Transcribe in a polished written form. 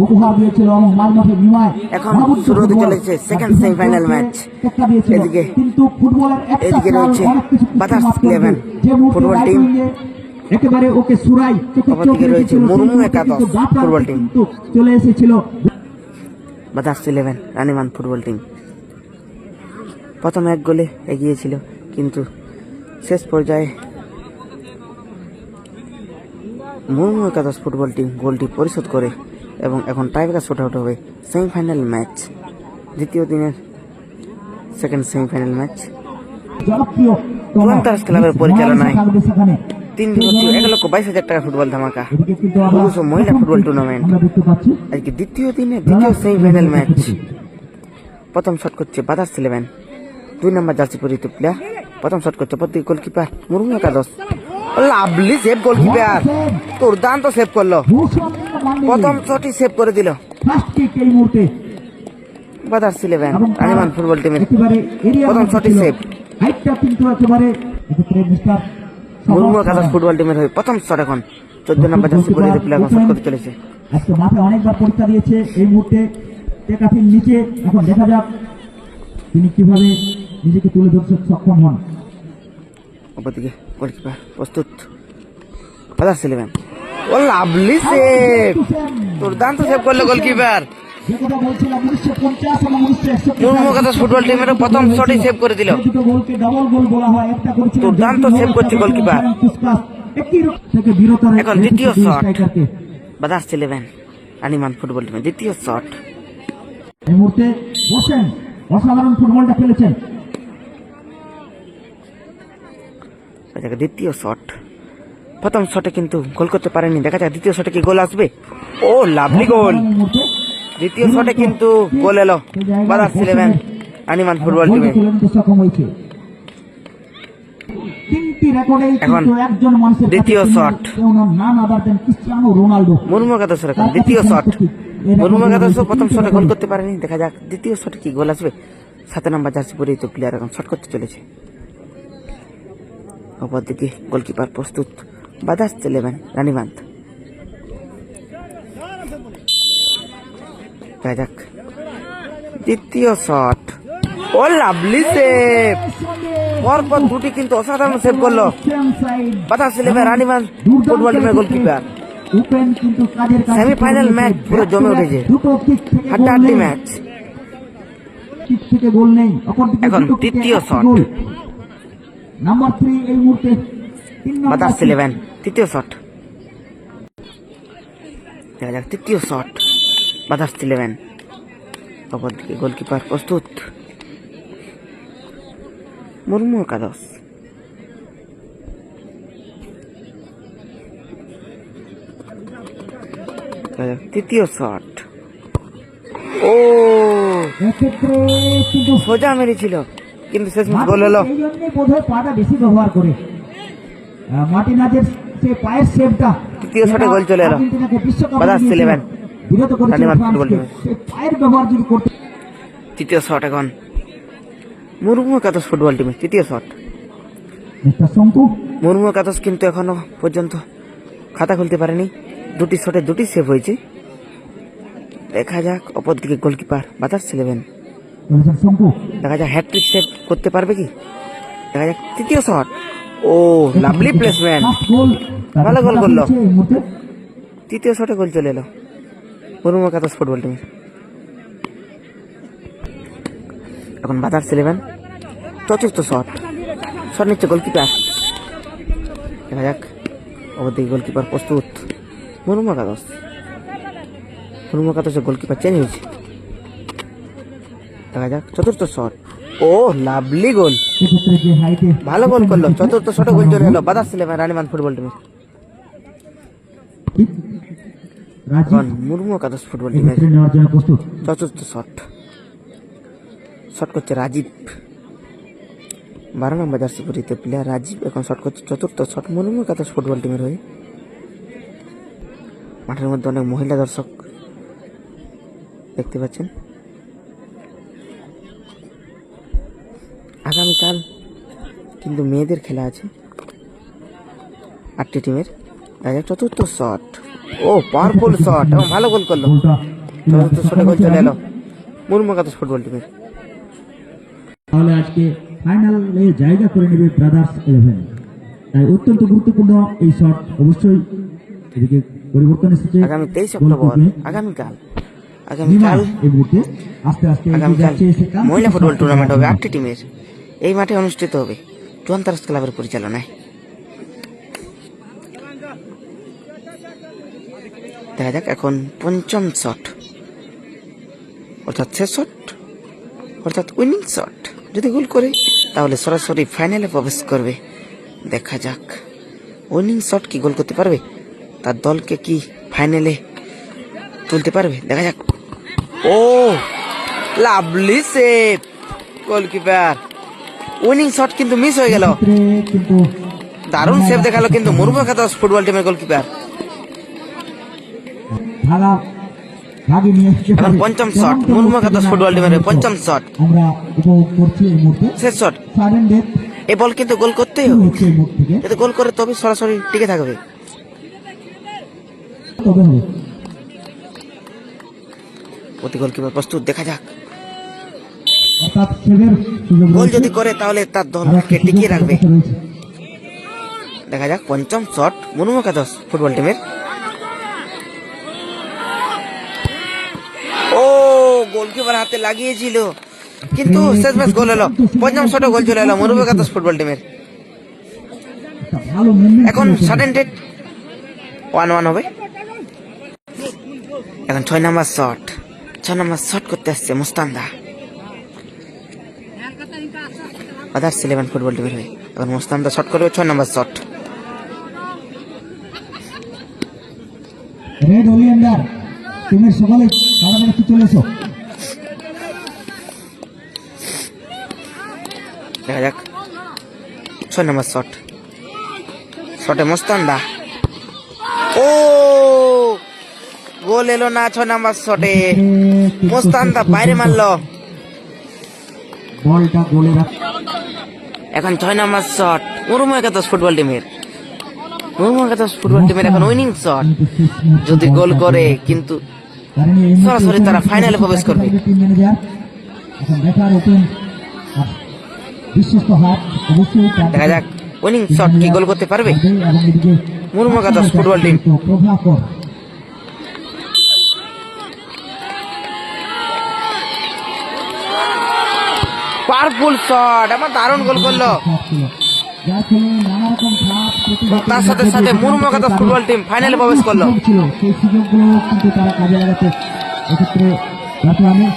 উপহার দিয়েছিল এবং মাঝমাঠে নিমায় এখন শুরু হতে চলেছে সেকেন্ড সেমিফাইনাল ম্যাচ। এদিকে কিন্তু ফুটবলের একটা এদিকে রয়েছে অনেক কিছু বাতাস মাঠ করবে। 11 যে মুহূর্তে ফুটবল right টিম, wing এ একেবারে ওকে সুরাই অপরদিকে রয়েছে মুরমু একাদশ ফুটবল টিম। কিন্তু চলে এসেছিল বাতাস 11 রানীমান ফুটবল টিম। প্রথম এক গোলে এগিয়ে ছিল, কিন্তু শেষ পর্যায়ে মুরমু একাদশ ফুটবল টিম গোলটি পরিশোধ করে এবং এখন টাইব্রেকার শুট আউট হবে। সেমিফাইনাল ম্যাচ, দ্বিতীয় দিনের সেকেন্ড সেমিফাইনাল ম্যাচ। জনপ্রিয় তুরন্তাস ক্লাবের পরিচালনায় 3,22,00,000 টাকা ফুটবল ধামাকা পুরুষ ও মহিলা ফুটবল টুর্নামেন্ট। আজকে দ্বিতীয় দিনে দ্বিতীয় সেমিফাইনাল ম্যাচ। প্রথম শট করছে বাতাস 11, 2 নম্বর জার্সি পরিহিত প্লেয়ার। প্রথম শট করছে প্রতি গোলকিপার মুরমু একাদশ। লাভলি সেভ গোলকিপার, দুর্দান্ত সেভ করলো, প্রথম শটই সেভ করে দিল বাতাস 11 রানীমান ফুটবল টিমের। প্রথম শটই সেভ মুরমু একাদশ ফুটবল টিমের হয়ে প্রথম শট। এখন 14 নম্বর জার্সি পরিহিত প্লেয়ার এখন শট করতে চলেছে। আজকে মাঠে অনেকবার পরীক্ষা দিয়েছে, এই মুহূর্তে টেকাটির নিচে। এখন দেখা যাক তিনি কিভাবে নিজেকে তুলে ধরতে সক্ষম হন। অপরদিকে গোলকিপার প্রস্তুত, বাতাস 11। ও লাভলি সেভ, দুর্দান্ত সেভ করলো গোলকিপার। যে কথা বলছিলাম 1950 এবং 1961 মুরমু একাদশ ফুটবল টিমের প্রথম শটই সেভ করে দিল। দুটো গোলকে ডাবল গোল বলা হয়। একটা করেছিলেন দুর্দান্ত সেভ করছে গোলকিপার। একটি থেকে বিরত এখন দ্বিতীয় শট বাতাস 11 রানীমান ফুটবল টিমের দ্বিতীয় শট। এই মুহূর্তে বসেন অসাধারণ ফুটবলটা খেলেছেন। দ্বিতীয় শট, প্রথম শটে কিন্তু গোল করতে পারেনি। দেখা যাক দ্বিতীয় শটে কি গোল আসবে। ও লাভলি গোল, দ্বিতীয় শটে কিন্তু গোল এলো বাতাস 11 রানীমান ফুটবল টিমে। এখন দ্বিতীয় শট মুরমু একাদশ। এখন দ্বিতীয় শট মুরমু একাদশ প্রথম শটে গোল করতে পারেনি। দেখা যাক দ্বিতীয় শটে কি গোল আসবে। 7 নম্বর জার্সি পরিহিত প্লেয়ার এখন শট করতে চলেছে। অপরদিকে গোলকিপার প্রস্তুত, বাতাস 11 রানীমান। দেখা যাক দ্বিতীয় শট। ও লাভলি সেভ, পরপর দুটি কিন্তু অসাধারণ সেভ করলো বাতাস 11 রানীমান ফুটবল টিমের গোলকিপার। সেমিফাইনাল ম্যাচ পুরো জমে উঠেছে, হাড্ডাহাড্ডি ম্যাচ। এখন তৃতীয় শট নাম্বার 3 এই মুহূর্তে বাতাস 11 তৃতীয় শট। দেখা যাক তৃতীয় শট বাতাস 11। অপরদিকে গোলকিপার প্রস্তুত, মুরমু একাদশ। তৃতীয় শট, ও সোজা মেরেছিল কিন্তু শেষ গোল হলো। এই জন্যই বোধহয় পাটা বেশি ব্যবহার করে মার্টিনাজের যে পায়ের সেভটা। তৃতীয় শটে গোল চলে এলো বাতাস 11 বিরত করেছে ফ্রান্সকে। সেই পায়ের ব্যবহার যদি করতে। তৃতীয় শট এখন মুরমু একাদশ ফুটবল টিমের তৃতীয় শট। মুরমু একাদশ কিন্তু এখনো পর্যন্ত খাতা খুলতে পারেনি। দুটি শটে দুটি সেভ হয়েছে। দেখা যাক অপরদিকে গোলকিপার বাতাস 11। দেখা যাক হ্যাটট্রিক সেভ করতে পারবে কি। দেখা যাক তৃতীয় শট, ও লাভলি প্লেসমেন্ট, ভালো গোল করলো। তৃতীয় শটে গোল চলে এলো মুরমু একাদশ ফুটবল টিমের। এখন বাতাস 11 চতুর্থ শট, শট নিচ্ছে গোলকিপার। দেখা যাক অপরদিকে গোলকিপার প্রস্তুত, মুরমু একাদশ। মুরমু একাদশের গোলকিপার চেঞ্জ হয়েছে। দেখা যাক চতুর্থ শট, ও লাভলি গোল, ভালো গোল করলো। চতুর্থ শটে গোল চলে এলো বাতাস 11 রানীমান ফুটবল টিমের। এখন মুরমু একাদশ ফুটবল টিমের চতুর্থ শট, শট করছে রাজীব, 12 নম্বর জার্সি পরিহিত প্লেয়ার রাজীব এখন শট করছে চতুর্থ শট মুরমু একাদশ ফুটবল টিমের হয়ে। মাঠের মধ্যে অনেক মহিলা দর্শক দেখতে পাচ্ছেন। আগামীকাল কিন্তু মেয়েদের খেলা আছে 8টি টিমের। চতুর্থ শট, ও পাওয়ারফুল শট এবং ভালো গোল করলো। গোলটা চতুর্থ শটে গোল চলে এলো মুর্মু একাদশ ফুটবল টিমের। তাহলে আজকে ফাইনালে জায়গা করে নেবে ব্রাদার্স 11। তাই অত্যন্ত গুরুত্বপূর্ণ এই শট। অবশ্যই এদিকে পরিবর্তন এসেছে আগামী 23 গোল অক্টোবর করবে আগামীকাল বিমান এই মুহূর্তে আস্তে আস্তে এগিয়ে আগামীকাল যাচ্ছে সেখান মহিলা থেকে ফুটবল শট টুর্নামেন্ট হবে করা 8টি টিমের। এই মাঠে অনুষ্ঠিত হবে চুয়ান্তারস ক্লাবের পরিচালনায়। দেখা যাক এখন পঞ্চম শট, অর্থাৎ শেষ শট, অর্থাৎ উইনিং শট। যদি গোল করে তাহলে সরাসরি ফাইনালে প্রবেশ করবে। দেখা যাক উইনিং শট কি গোল করতে পারবে, তার দলকে কি ফাইনালে তুলতে পারবে। দেখা যাক। Oh lovely save goalkeeper, winning shot কিন্তু মিস হয়ে গেল। ক্ষেত্রে কিন্তু দারুণ সেভ দেখালো কিন্তু মুর্মু একাদশ ফুটবল টিমের গোলকিপার। ভাগা ভাগি নিয়ে এসেছে এখন পঞ্চম শট, মুর্মু একাদশ ফুটবল টিমের পঞ্চম শট, আমরা উপভোগ করছি এই মুহূর্তে। শেষ শট। সাডেন ডেথ এই বল কিন্তু গোল করতেই শুরু হবে, হচ্ছে এই মুহূর্ত থেকে। যদি গোল করে তবে সরাসরি টিকে থাকবে। তবে হবে প্রতি গোলকিপার প্রস্তুত। দেখা যাক অর্থাৎ সেভের সুযোগ গোল রয়েছে। যদি করে তাহলে তার আরো একটা দলকে সুযোগ টিকিয়ে তার রাখবে। কাছে রয়েছে। দেখা যাক পঞ্চম শট মুর্মু একাদশ ফুটবল টিমের। ও গোলকিপার হাতে লাগিয়েছিল কিন্তু শেষ ম্যাচ গোল হলো। পঞ্চম শটে গোল চলে এলো মুর্মু একাদশ ফুটবল টিমের। একটা ভালো movement এখন ছিল সেখানে। সাডেন ডেট 1-1 হবে। এখন 6 নম্বর শট, 6 নম্বর শট করতে আসছে মুস্তান্দা আদার্স 11 ফুটবল টিমের হয়ে। এখন মুস্তান্দা শট করবে 6 নম্বর শট। রেড ওলিয়ান্ডার টিমের সকলে কাছাকাছি চলে এসো। দেখা যাক 6 নম্বর শট, শটে মুস্তান্দা। ও গোল এলো না 6 নম্বর শটে, মুস্তান্দা বাইরে মারলো। বলটা গোলে রাখ এখন 6 নম্বর শট মুর্মু একাদশ ফুটবল টিমের। মুর্মু একাদশ ফুটবল টিমের এখন উইনিং শট, কিন্তু শেষ মুহূর্তে যদি গোল বলটা করে গোলে। কিন্তু কারণ এই মুহূর্তে সরাসরি তারা ওপেন ফাইনালে প্রবেশ করবে। টিম ম্যানেজার এখন দেখার ওপেন বিশ্বস্ত হাত অবশ্যই তার দেখা যাক উইনিং টিম শট কি ম্যানেজার গোল করতে পারবে পারবে এবং এদিকে মুর্মু একাদশ football team. Prabhakar powerful shot, আমার দারুণ গোল করলো। যার ফলে নানা রকম ঘাত প্রতিঘাতের তার সাথে মধ্যে সাথে দিয়ে মুর্মু একাদশ তাদের ফুটবল টিম ফাইনালে প্রবেশ করলো। সুযোগ ছিল, সেই সুযোগগুলো কিন্তু তারা কাজে লাগাতে এক্ষেত্রে ব্যর্থ হয়নি।